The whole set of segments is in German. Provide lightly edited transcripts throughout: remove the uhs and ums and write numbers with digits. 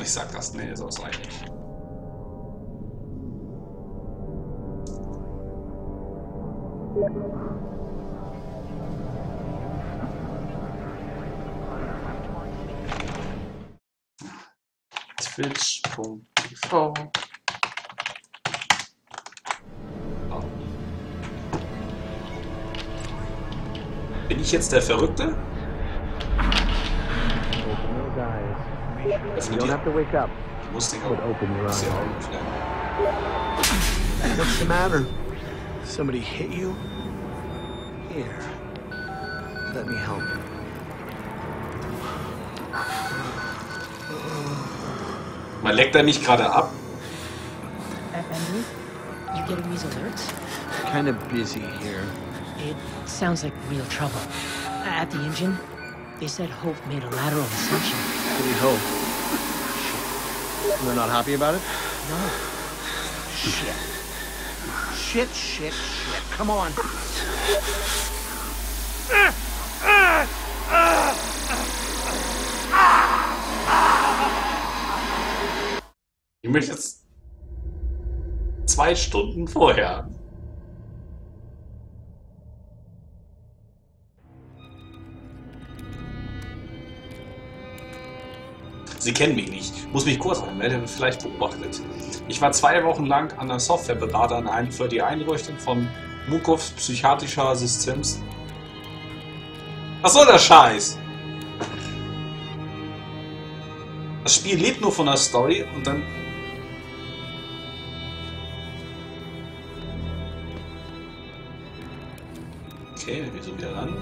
Ich sag das, nee, so ist es eigentlich. Twitch.tv. Bin ich jetzt der Verrückte? Öffne die. Du musst den Augen öffnen. What's the matter? Somebody hit you? Here. Let me help. Man leckt er mich gerade ab? Andrew, you getting these alerts? Kind of busy here. It sounds like real trouble. At the engine, they said Hope made a lateral ascension. What do you hope? They're not happy about it? No. Shit. Shit. Come on. Ich möchte jetzt 2 Stunden vorher. Sie kennen mich nicht. Muss mich kurz anmelden, vielleicht beobachtet. Ich war 2 Wochen lang an der Softwareberater für die Einrichtung von Mukovs psychiatrischer Systems. Was soll der Scheiß? Das Spiel lebt nur von der Story und dann... Okay, wir sind wieder ran.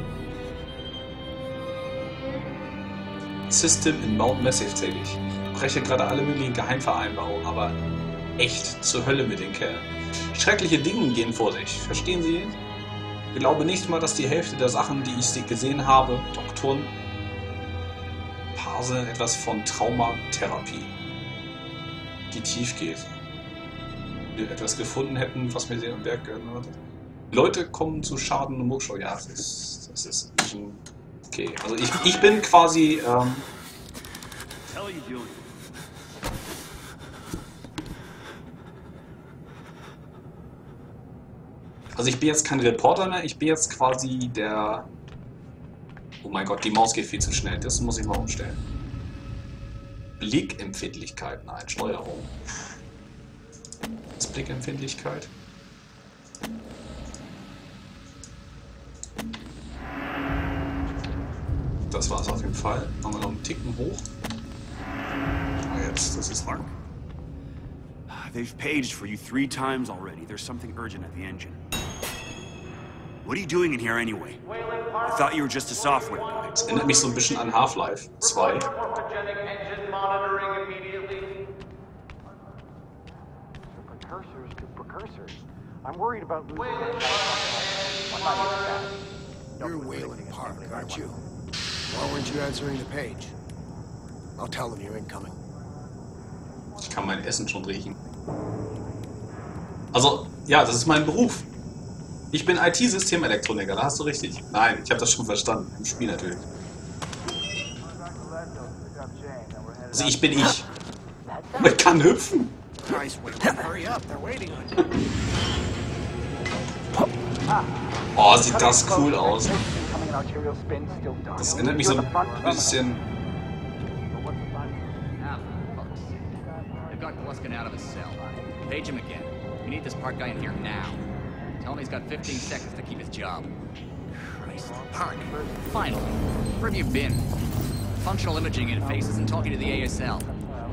System in Mount Massive tätig. Ich breche gerade alle möglichen Geheimvereinbarungen, aber echt zur Hölle mit den Kerlen. Schreckliche Dinge gehen vor sich. Verstehen Sie? Ich glaube nicht mal, dass die Hälfte der Sachen, die ich gesehen habe, Doktoren Parse etwas von Traumatherapie, die tief geht. Wir etwas gefunden hätten, was mir sehr am Werk gehört hat. Leute kommen zu Schaden und Muckschau. Ja, das ist ein... Okay, also ich bin quasi... Also ich bin jetzt kein Reporter mehr, ich bin jetzt quasi der... Oh mein Gott, die Maus geht viel zu schnell, das muss ich mal umstellen. Blickempfindlichkeit, nein, Steuerung. Das Blickempfindlichkeit. Das war es auf jeden Fall. Machen wir noch einen Ticken hoch. Jetzt, das ist lang. They've paged for you 3 times already. There's something urgent at the engine. What are you doing in here anyway? I thought you were just a software guy. Das erinnert mich so ein bisschen an Half-Life 2. I'm worried about losing You're Wayland Park, aren't you? Why weren't you answering the page? I'll tell them you're incoming. Ich kann mein Essen schon riechen. Also, ja, das ist mein Beruf. Ich bin IT-Systemelektroniker, da hast du richtig. Nein, ich habe das schon verstanden. Im Spiel natürlich. Also ich bin ich. Ich kann hüpfen. Oh, sieht das cool aus. Das erinnert mich so ein bisschen... Out of his cell. Page him again. We need this Park guy in here now. Tell him he's got 15 seconds to keep his job. Christ, Park. Finally. Where have you been? Functional imaging interfaces and talking to the ASL.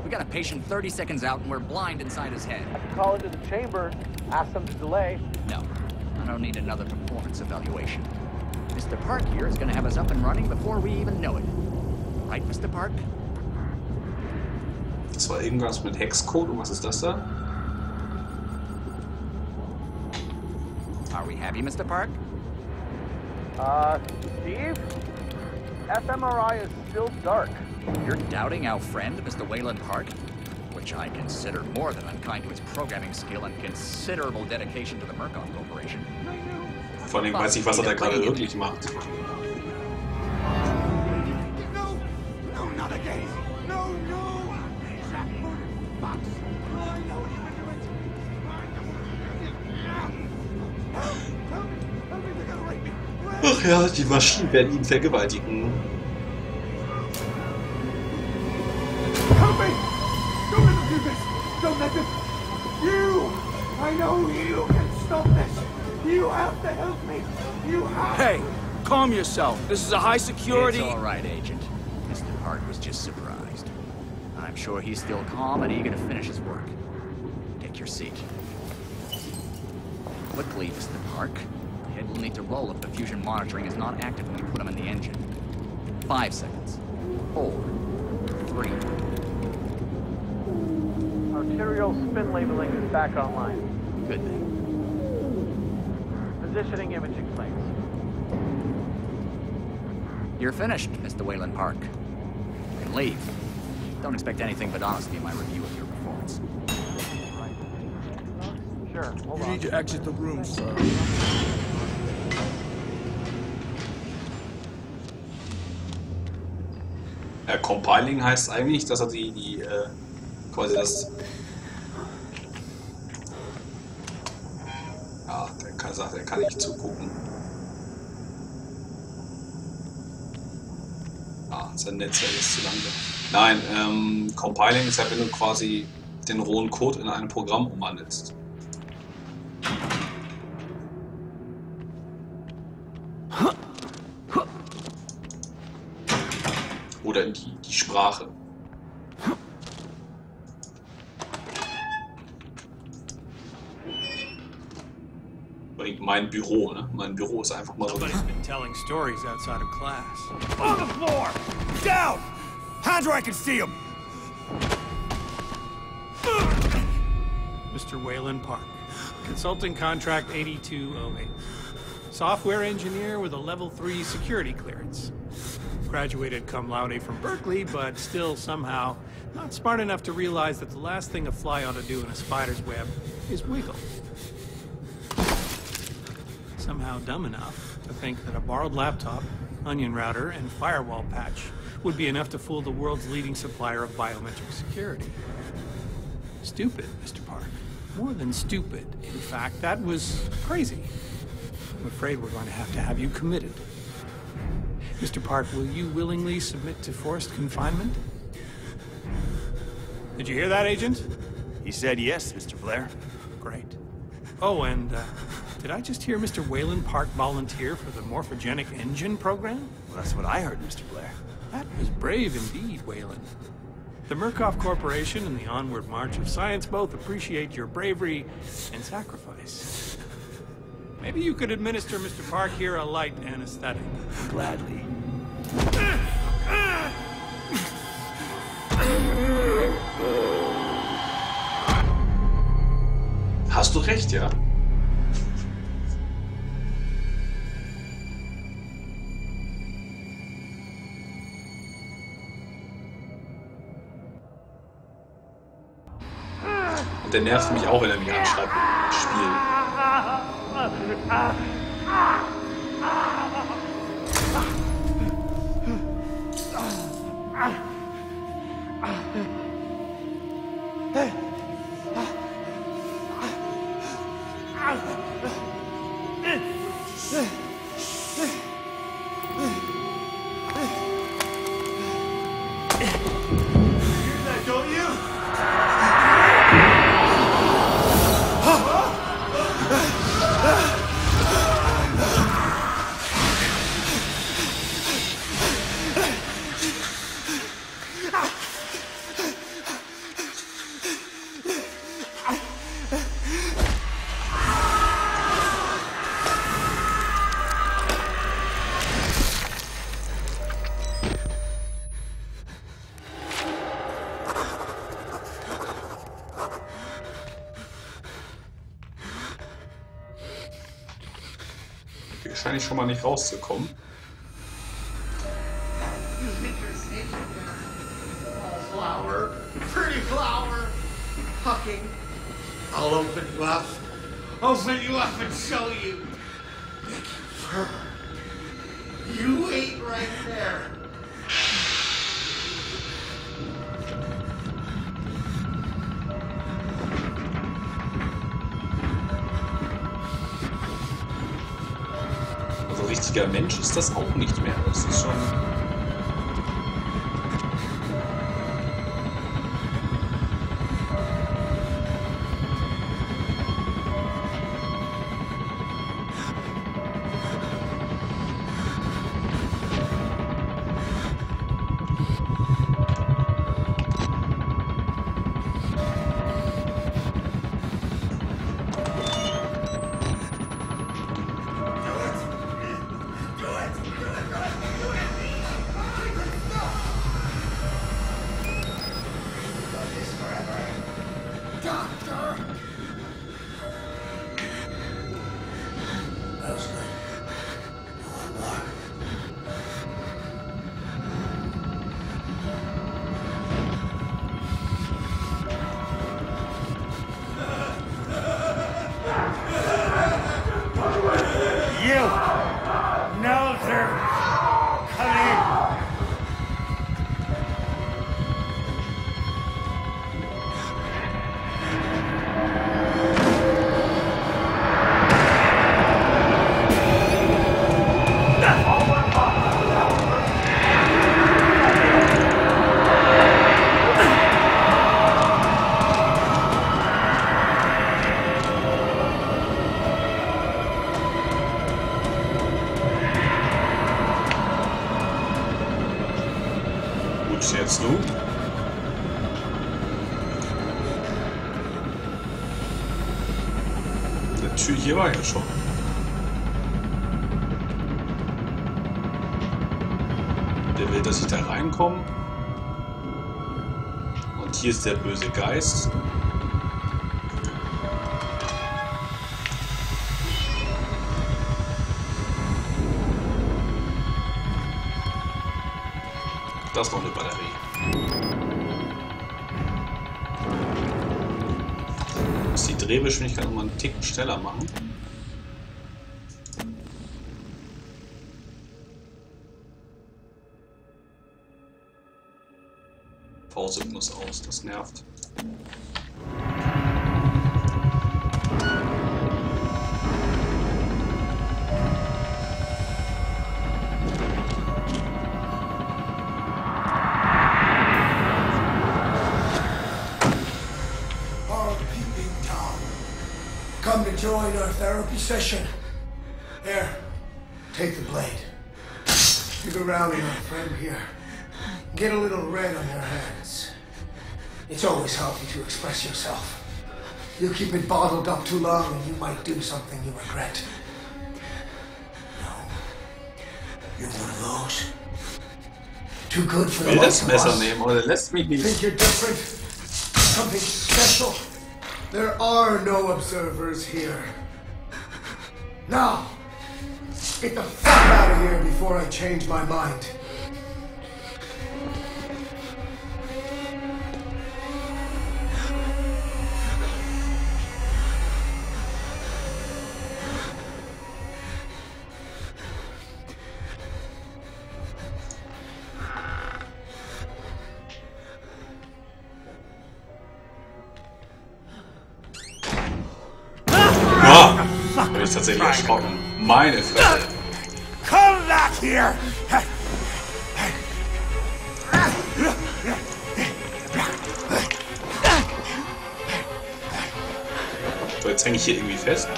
We got a patient 30 seconds out and we're blind inside his head. I can call into the chamber, ask them to delay. No. I don't need another performance evaluation. Mr. Park here is gonna have us up and running before we even know it. Right, Mr. Park? Das war irgendwas mit Hexcode und was ist das da? Are we happy, Mr. Park? Steve? fMRI is still dark. You're doubting our friend, Mr. Wayland Park? Which I consider more than unkind to his programming skill and considerable dedication to the Murkoff Corporation. Vor allem weiß ich, was er da gerade wirklich macht. Ach ja, die Maschinen werden ihn vergewaltigen. Help me! Don't let them do this! Don't let them... You! I know you can stop this! You have to help me! You have... Hey, calm yourself. This is a high security... It's all right, Agent. Mr. Park was just surprised. I'm sure he's still calm and eager to finish his work. Take your seat. Quickly, Mr. Park. The head will need to roll if the fusion monitoring is not active when you put him in the engine. 5 seconds. 4, 3. Arterial spin labeling is back online. Good thing. Positioning imaging plates. You're finished, Mr. Wayland Park. You can leave. Don't expect anything but honesty in my review of your performance. Sure, hold You on. need to exit the room, sir. Ja, Compiling heißt eigentlich, dass er die quasi das... Ja, der kann nicht zugucken. Ah, sein Netzwerk ist zu lang. Nein, Compiling ist ja, wenn du quasi den rohen Code in ein Programm umwandelst. Oder in die Sprache. Mein Büro, ne? Mein Büro ist einfach mal so. Nobody's been telling stories outside of class. On the floor! Down! Hands where I can see them! Mr. Wayland Park, consulting contract 8208. Software engineer with a level 3 security clearance. Graduated cum laude from Berkeley, but still somehow not smart enough to realize that the last thing a fly ought to do in a spider's web is wiggle. Somehow dumb enough to think that a borrowed laptop, onion router, and firewall patch would be enough to fool the world's leading supplier of biometric security. Stupid, Mr. Park. More than stupid. In fact, that was crazy. I'm afraid we're going to have you committed. Mr. Park, will you willingly submit to forced confinement? Did you hear that, Agent? He said yes, Mr. Blair. Great. Oh, and did I just hear Mr. Wayland Park volunteer for the morphogenic engine program? Well, that's what I heard, Mr. Blair. That was brave indeed, Wayland. The Murkoff Corporation and the Onward March of Science both appreciate your bravery and sacrifice. Maybe you could administer Mr. Park here a light anesthetic. Gladly. Hast du recht, ja? Und der nervt mich auch, wenn er mich anschreibt im Spiel. Wahrscheinlich schon mal nicht rauszukommen. Flower, pretty flower, hucking. I'll open you up and show you. You wait right there. Also richtig richtiger Mensch ist das auch nicht mehr. Das ist schon... Jetzt du? Die Tür hier war ja schon. Der will, dass ich da reinkomme. Und hier ist der böse Geist. Das ist noch eine Batterie. Ich muss die Drehgeschwindigkeit noch mal einen Ticken schneller machen. Pause muss aus, das nervt. Come to join our therapy session. Here, take the blade. Dig around in our friend here. Get a little red on your hands. It's always healthy to express yourself. You keep it bottled up too long and you might do something you regret. No. You're one of those. Too good for the das likes of Messer us. nehmen oder lässt mich nicht. Think you're different? Something special? There are no observers here. Now, get the fuck out of here before I change my mind. Bin ich tatsächlich erschrocken. Meine Fresse. Come back here! So, jetzt hänge ich hier irgendwie fest.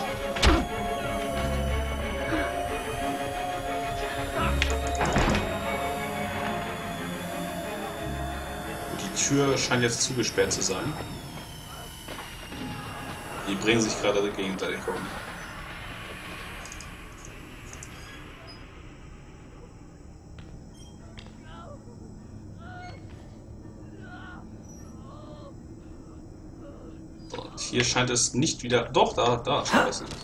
Die Tür scheint jetzt zugesperrt zu sein. Die bringen sich gerade gegenseitig um. So, und hier scheint es nicht wieder... Doch, da scheint es nicht.